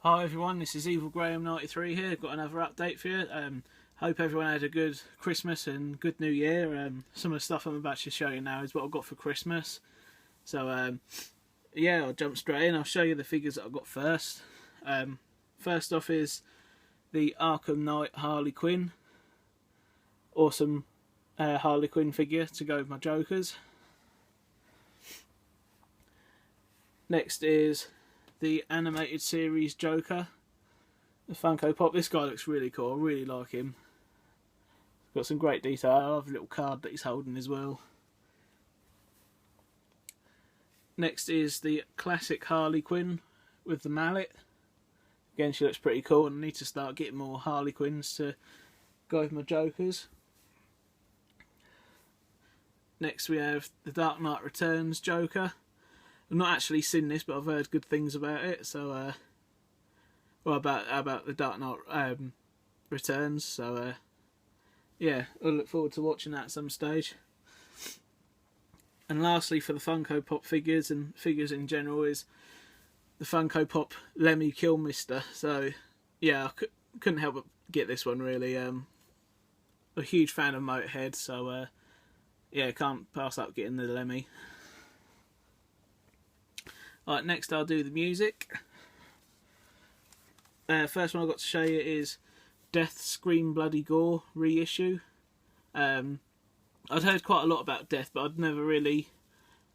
Hi everyone, this is Evil Graham 93 here. Got another update for you. Hope everyone had a good Christmas and good New Year. Some of the stuff I'm about to show you now is what I got for Christmas. So yeah, I'll jump straight in. I'll show you the figures that I got first. First off is the Arkham Knight Harley Quinn. Awesome Harley Quinn figure to go with my Jokers. Next is the animated series Joker, the Funko Pop. This guy looks really cool. I really like him. Got some great detail. I love the little card that he's holding as well. Next is the classic Harley Quinn with the mallet. Again, she looks pretty cool, and I need to start getting more Harley Quinns to go with my Jokers. Next we have the Dark Knight Returns Joker. I've not actually seen this, but I've heard good things about it. So, well, about the Dark Knight Returns. So, yeah, I look forward to watching that at some stage. And lastly, for the Funko Pop figures and figures in general, is the Funko Pop Lemmy Kilmister. So, yeah, I couldn't help but get this one really. A huge fan of Motorhead, so yeah, can't pass up getting the Lemmy. Alright, next I'll do the music. First one I've got to show you is Death Scream Bloody Gore reissue. I'd heard quite a lot about Death, but I'd never really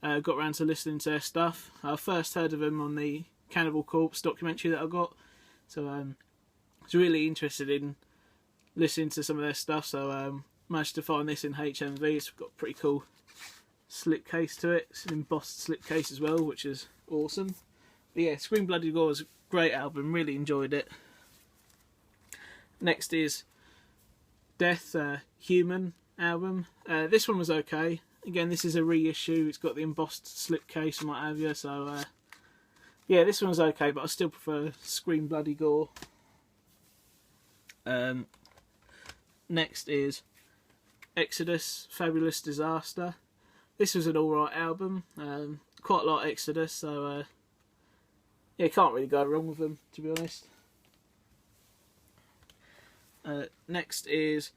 got around to listening to their stuff. I first heard of them on the Cannibal Corpse documentary that I got, so I was really interested in listening to some of their stuff, so managed to find this in HMV. It's got a pretty cool slip case to it. It's an embossed slip case as well, which is awesome. But yeah, Scream Bloody Gore is a great album, really enjoyed it. Next is Death Human album. This one was okay. Again, this is a reissue. It's got the embossed slip case and what have you, so yeah, this one was okay, but I still prefer Scream Bloody Gore. Next is Exodus Fabulous Disaster. This was an alright album. Quite like Exodus, so yeah, can't really go wrong with them, to be honest. Next is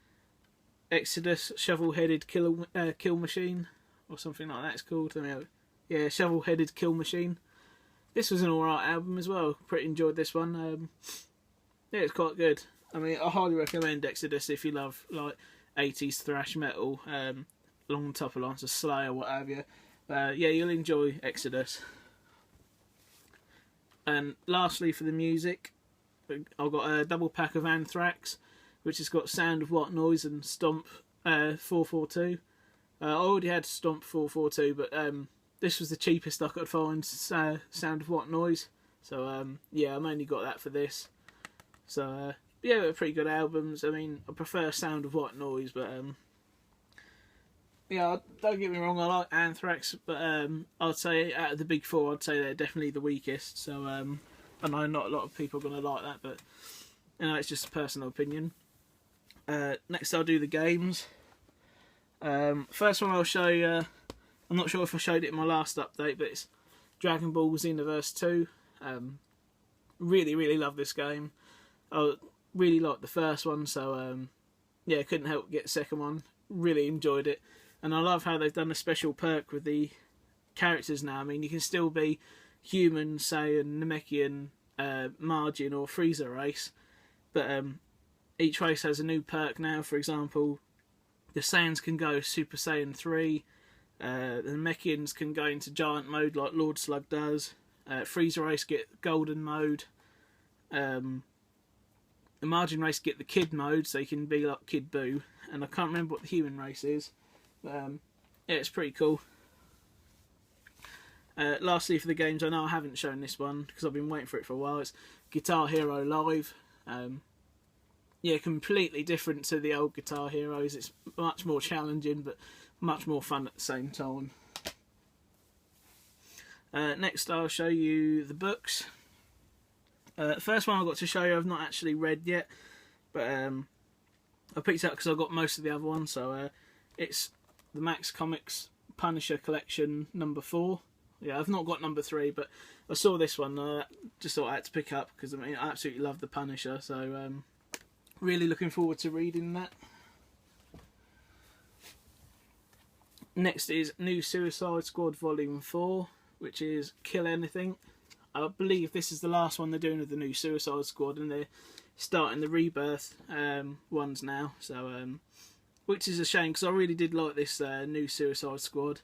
Exodus Shovel-Headed Kill Machine, or something like that it's called. Yeah, Shovel-Headed Kill Machine. This was an alright album as well. Pretty enjoyed this one. Yeah, it's quite good. I mean, I highly recommend Exodus if you love like 80s thrash metal, along the top of lines of Slayer, what have you. Yeah, you'll enjoy Exodus. And lastly, for the music, I've got a double pack of Anthrax, which has got Sound of What Noise and Stomp 442. I already had Stomp 442, but this was the cheapest I could find, Sound of What Noise. So yeah, I mainly got that for this. So yeah, they're pretty good albums. I mean, I prefer Sound of What Noise, but yeah, don't get me wrong, I like Anthrax, but I'd say out of the big four, I'd say they're definitely the weakest. So I know not a lot of people are going to like that, but you know, it's just a personal opinion. Next I'll do the games. First one I'll show you, I'm not sure if I showed it in my last update, but it's Dragon Ball Xenoverse 2. Really love this game. I really liked the first one, so yeah, couldn't help but get the second one. Really enjoyed it. And I love how they've done a special perk with the characters now. I mean, you can still be human, Saiyan, Namekian, Margin or Frieza race, but each race has a new perk now. For example, the Saiyans can go Super Saiyan 3, the Namekians can go into giant mode like Lord Slug does, Frieza race get golden mode, the Margin race get the Kid mode, so you can be like Kid Buu, and I can't remember what the human race is. Yeah, it's pretty cool. Lastly, for the games, I know I haven't shown this one because I've been waiting for it for a while. It's Guitar Hero Live. Yeah, completely different to the old Guitar Heroes. It's much more challenging, but much more fun at the same time. Next, I'll show you the books. The first one I've got to show you I've not actually read yet, but I picked it up because I got most of the other ones. So it's the Max Comics Punisher Collection number 4. Yeah, I've not got number 3, but I saw this one. Just thought I had to pick up because I absolutely love the Punisher. So really looking forward to reading that. Next is New Suicide Squad Volume 4, which is Kill Anything. I believe this is the last one they're doing with the New Suicide Squad, and they're starting the Rebirth ones now. So, which is a shame because I really did like this New Suicide Squad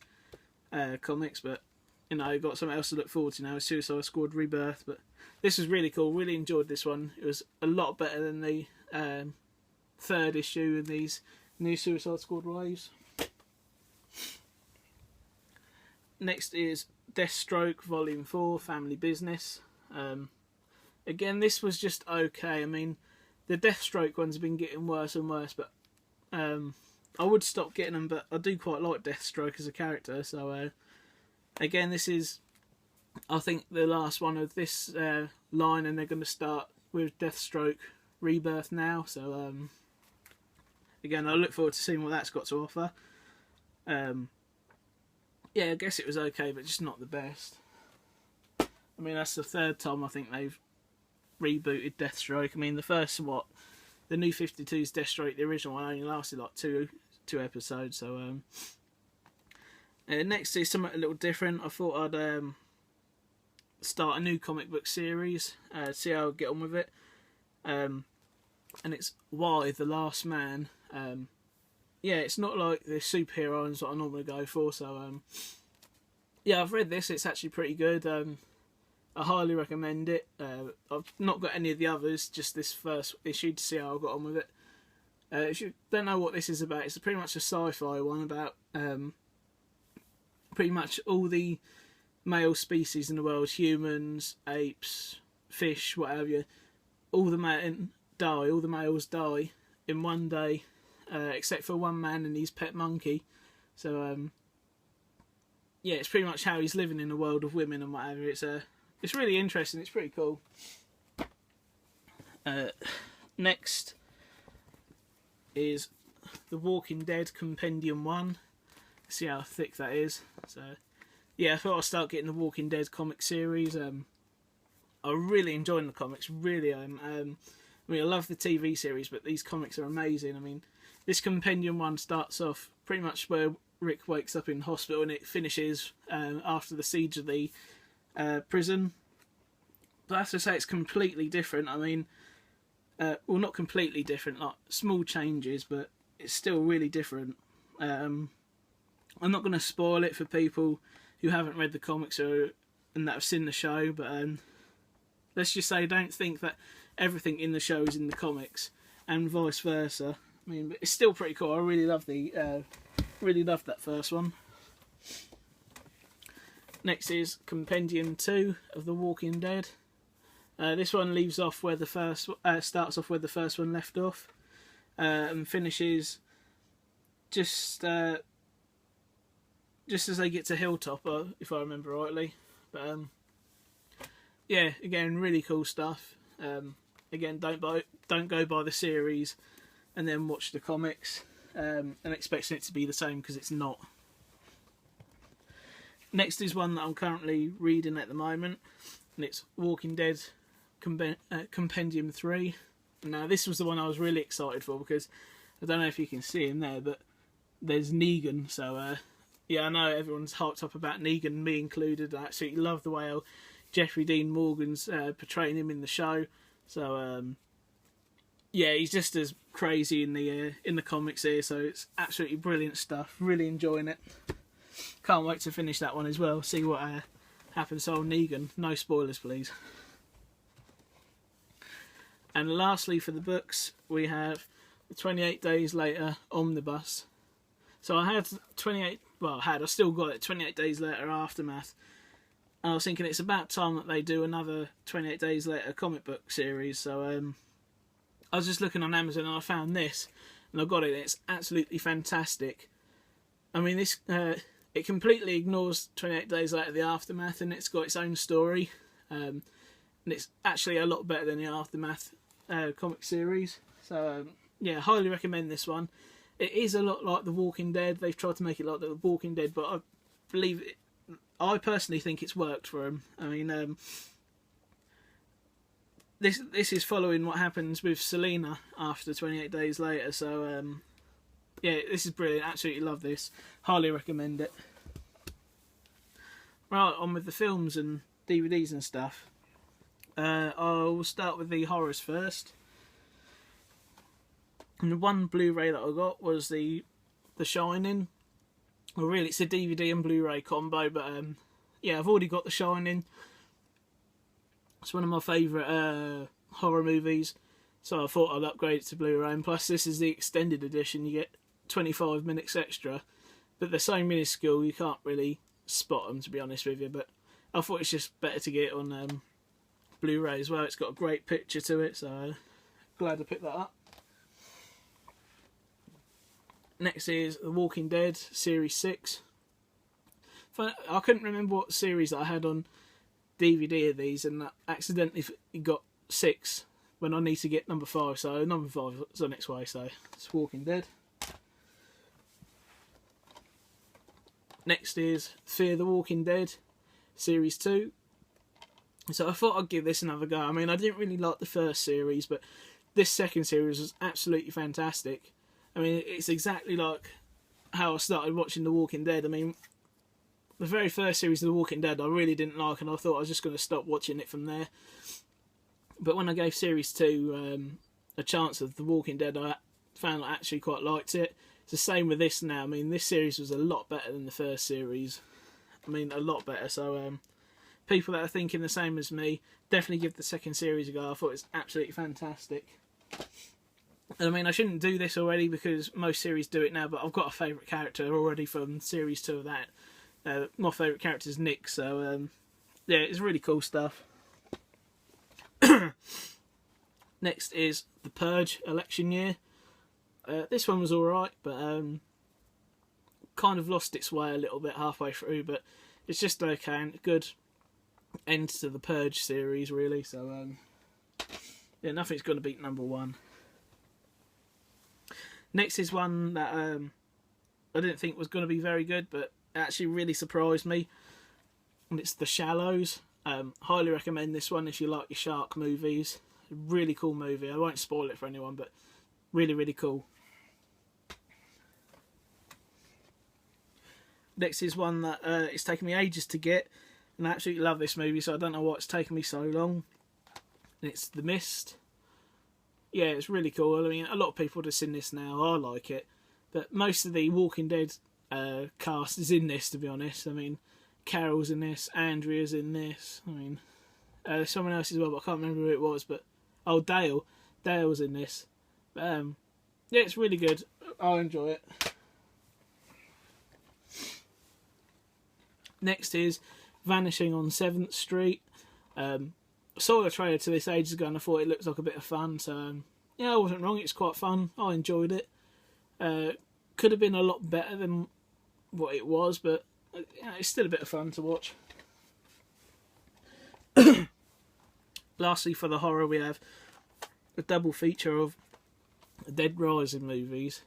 comics, but you know, got something else to look forward to now, Suicide Squad Rebirth. But this was really cool. Really enjoyed this one. It was a lot better than the 3rd issue in these New Suicide Squad waves. Next is Deathstroke Volume 4, Family Business. Again, this was just okay. I mean, the Deathstroke ones have been getting worse and worse, but I would stop getting them, but I do quite like Deathstroke as a character. So, again, this is, I think, the last one of this line, and they're going to start with Deathstroke Rebirth now. So, again, I look forward to seeing what that's got to offer. Yeah, I guess it was okay, but just not the best. I mean, that's the 3rd time I think they've rebooted Deathstroke. I mean, the first, the New 52's Deathstroke, the original one, only lasted like two episodes. So, next is something a little different. I thought I'd start a new comic book series, see how I get on with it. And it's Y, the Last Man. Yeah, it's not like the superhero ones that I normally go for, so yeah, I've read this, it's actually pretty good. I highly recommend it. I've not got any of the others, just this first issue to see how I got on with it. If you don't know what this is about, it's pretty much a sci-fi one about pretty much all the male species in the world, humans, apes, fish, whatever, all the males die in one day. Except for one man and his pet monkey. So, yeah, it's pretty much how he's living in a world of women and whatever. It's really interesting. It's pretty cool. Next is The Walking Dead Compendium 1. See how thick that is. So, yeah, I thought I'd start getting the Walking Dead comic series. I'm really enjoying the comics. Really, I mean, I love the TV series, but these comics are amazing. I mean, this Compendium 1 starts off pretty much where Rick wakes up in hospital, and it finishes after the siege of the prison. But I have to say it's completely different. I mean, well, not completely different, like small changes, but it's still really different. I'm not going to spoil it for people who haven't read the comics and that have seen the show, but let's just say don't think that everything in the show is in the comics, and vice versa. I mean, but it's still pretty cool. I really love really loved that first one. Next is Compendium 2 of The Walking Dead. This one leaves off where the first starts off where the first one left off, and finishes just as they get to Hilltop, if I remember rightly. But yeah, again, really cool stuff. Again, don't go by the series and then watch the comics and expecting it to be the same, because it's not. Next is one that I'm currently reading at the moment, and it's Walking Dead Compendium 3. Now, this was the one I was really excited for, because I don't know if you can see him there, but there's Negan. So, yeah, I know everyone's hyped up about Negan, me included. I absolutely love the way Jeffrey Dean Morgan's portraying him in the show. So, yeah, he's just as crazy in the comics here, so it's absolutely brilliant stuff. Really enjoying it. Can't wait to finish that one as well. See what happens to old Negan. No spoilers, please. And lastly, for the books, we have the 28 Days Later Omnibus. So I had I still got it, 28 Days Later Aftermath. And I was thinking it's about time that they do another 28 Days Later comic book series. So I was just looking on Amazon and I found this, and I got it. It's absolutely fantastic. I mean, this it completely ignores 28 Days Later the Aftermath, and it's got its own story. And it's actually a lot better than the Aftermath comic series. So yeah, highly recommend this one. It is a lot like The Walking Dead. They've tried to make it like The Walking Dead, but I I personally think it's worked for him. I mean, this is following what happens with Selena after 28 Days Later. So yeah, this is brilliant. Absolutely love this. Highly recommend it. Right, on with the films and DVDs and stuff. I'll start with the horrors first. And the one Blu-ray that I got was the Shining. Well, really, it's a DVD and Blu-ray combo, but yeah, I've already got The Shining. It's one of my favourite horror movies, so I thought I'd upgrade it to Blu-ray. And plus, this is the extended edition. You get 25 minutes extra, but they're so minuscule you can't really spot them, to be honest with you. But I thought it's just better to get it on Blu-ray as well. It's got a great picture to it, so glad I picked that up. Next is The Walking Dead Series 6. I couldn't remember what series I had on DVD of these, and I accidentally got 6 when I need to get number 5, so number 5 is on its way, so it's Walking Dead. Next is Fear the Walking Dead Series 2. So I thought I'd give this another go. I mean, I didn't really like the first series, but this second series was absolutely fantastic. I mean, it's exactly like how I started watching The Walking Dead. I mean, the very first series of The Walking Dead I really didn't like, and I thought I was just going to stop watching it from there. But when I gave Series 2 a chance of The Walking Dead, I found I actually quite liked it. It's the same with this now. I mean, this series was a lot better than the first series. I mean, a lot better. So, people that are thinking the same as me, definitely give the second series a go. I thought it was absolutely fantastic. And I mean, I shouldn't do this already because most series do it now, but I've got a favourite character already from Series 2 of that. My favourite character is Nick, so yeah, it's really cool stuff. Next is The Purge Election Year. This one was alright, but kind of lost its way a little bit halfway through, but it's just okay and good end to the Purge series, really. So yeah, nothing's going to beat number 1. Next is one that I didn't think was going to be very good, but it actually really surprised me, and it's The Shallows. Highly recommend this one if you like your shark movies. Really cool movie. I won't spoil it for anyone, but really, really cool. Next is one that it's taken me ages to get, and I absolutely love this movie, so I don't know why it's taken me so long. And it's The Mist. Yeah, it's really cool. I mean, a lot of people have seen this now. I like it. But most of the Walking Dead cast is in this, to be honest. I mean, Carol's in this, Andrea's in this. I mean, there's someone else as well, but I can't remember who it was. But oh, Dale. Dale's in this. Yeah, it's really good. I'll enjoy it. Next is Vanishing on 7th Street. Saw the trailer to this ages ago and I thought it looked like a bit of fun, so yeah, I wasn't wrong. It's quite fun. I enjoyed it. Could have been a lot better than what it was, but yeah, it's still a bit of fun to watch. Lastly, for the horror, we have a double feature of Dead Rising movies.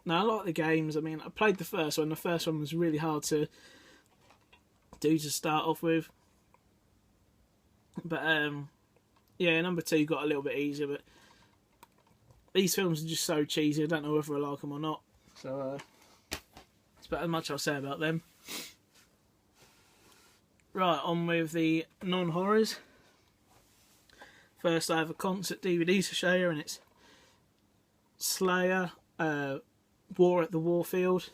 Now, I like the games. I mean, I played the first one. The first one was really hard to do to start off with. But yeah, number 2 got a little bit easier, but these films are just so cheesy. I don't know whether I like them or not. So it's about as much I'll say about them. Right, on with the non-horrors. First, I have a concert DVD to show you, and it's Slayer, War at the Warfield.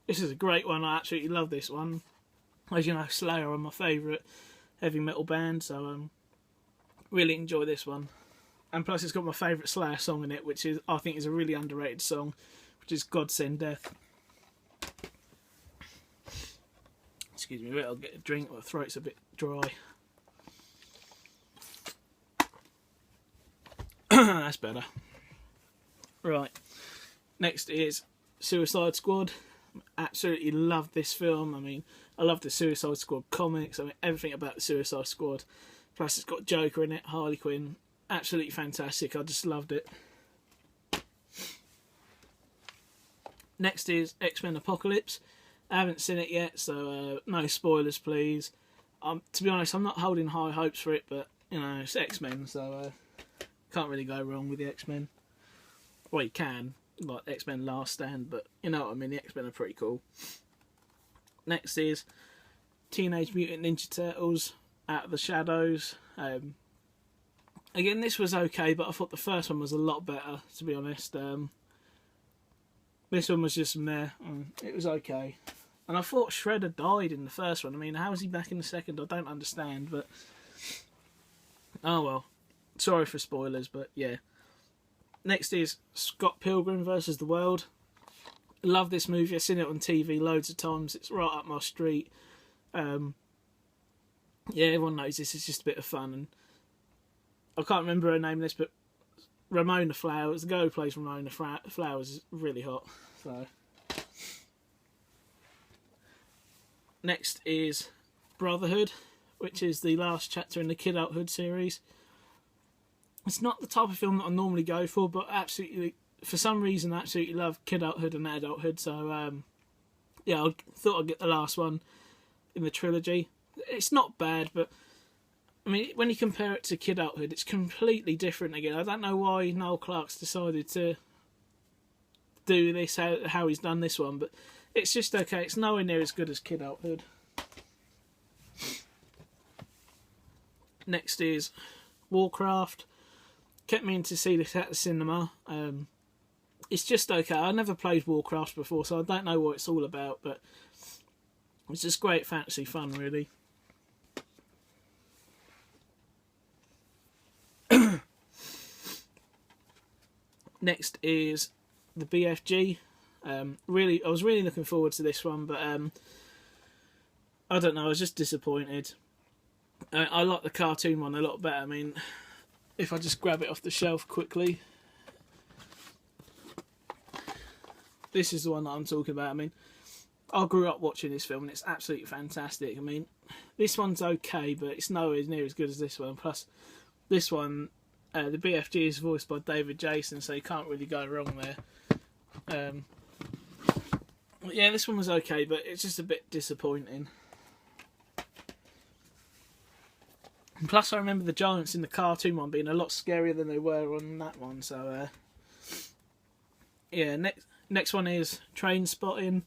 This is a great one. I absolutely love this one. As you know, Slayer are my favourite heavy metal band, so really enjoy this one. And plus, it's got my favourite Slayer song in it, which is I think is a really underrated song, which is God Send Death. Excuse me, I'll get a drink. My throat's a bit dry. That's better. Right. Next is Suicide Squad. Absolutely love this film. I mean, I love the Suicide Squad comics. I mean, everything about the Suicide Squad. Plus, it's got Joker in it, Harley Quinn. Absolutely fantastic. I just loved it. Next is X-Men Apocalypse. I haven't seen it yet, so no spoilers, please. To be honest, I'm not holding high hopes for it, but you know, it's X-Men, so can't really go wrong with the X-Men. Well, you can, like X-Men Last Stand, but you know what I mean. The X-Men are pretty cool. Next is Teenage Mutant Ninja Turtles: Out of the Shadows. Again, this was okay, but I thought the first one was a lot better, to be honest. This one was just meh. It was okay. And I thought Shredder died in the first one. I mean, how is he back in the second? I don't understand, but... Oh well. Sorry for spoilers, but yeah. Next is Scott Pilgrim vs. the World. Love this movie. I've seen it on TV loads of times. It's right up my street. Yeah, everyone knows this is just a bit of fun. And I can't remember her name in this, but Ramona Flowers, the girl who plays Ramona Flowers, is really hot. So, next is Brotherhood, which is the last chapter in the Kidulthood series. It's not the type of film that I normally go for, but absolutely, for some reason, I absolutely love Kidulthood and adulthood. So, yeah, I thought I'd get the last one in the trilogy. It's not bad, but I mean, when you compare it to Kidulthood, it's completely different again. I don't know why Noel Clarke's decided to do this, how he's done this one, but it's just okay. It's nowhere near as good as Kidulthood. Next is Warcraft. Kept meaning to see this at the cinema. It's just okay. I never played Warcraft before, so I don't know what it's all about, but it's just great fantasy fun, really. Next is the BFG. I was really looking forward to this one, but I don't know. I was just disappointed. I like the cartoon one a lot better. I mean, if I just grab it off the shelf quickly, this is the one that I'm talking about. I mean, I grew up watching this film, and it's absolutely fantastic. I mean, this one's okay, but it's nowhere near as good as this one. Plus, this one. The BFG is voiced by David Jason, so you can't really go wrong there. Yeah, this one was okay, but it's just a bit disappointing. And plus, I remember the giants in the cartoon one being a lot scarier than they were on that one. So, yeah, next one is Trainspotting.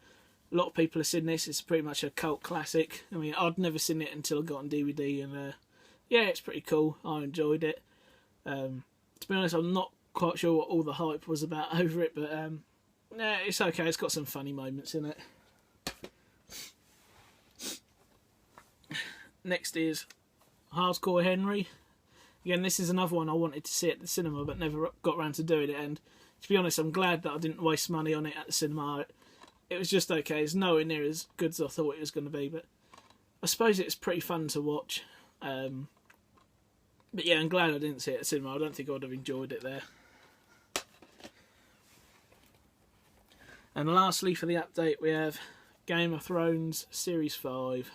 A lot of people have seen this. It's pretty much a cult classic. I mean, I'd never seen it until I got on DVD, and yeah, it's pretty cool. I enjoyed it. To be honest, I'm not quite sure what all the hype was about over it, but yeah, it's okay. It's got some funny moments in it. Next is Hardcore Henry. Again, this is another one I wanted to see at the cinema, but never got around to doing it. And to be honest, I'm glad that I didn't waste money on it at the cinema. It was just okay. It's nowhere near as good as I thought it was going to be, but I suppose it's pretty fun to watch. But yeah, I'm glad I didn't see it at the cinema. I don't think I would have enjoyed it there. And lastly, for the update, we have Game of Thrones Series 5.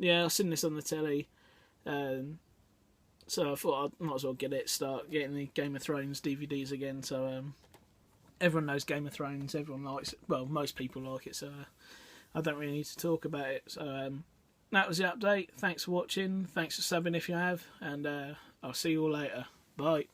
Yeah, I've seen this on the telly. So I thought I might as well start getting the Game of Thrones DVDs again. So everyone knows Game of Thrones. Everyone likes it. Well, most people like it, so I don't really need to talk about it. So that was the update. Thanks for watching. Thanks for subbing if you have. And I'll see you all later. Bye.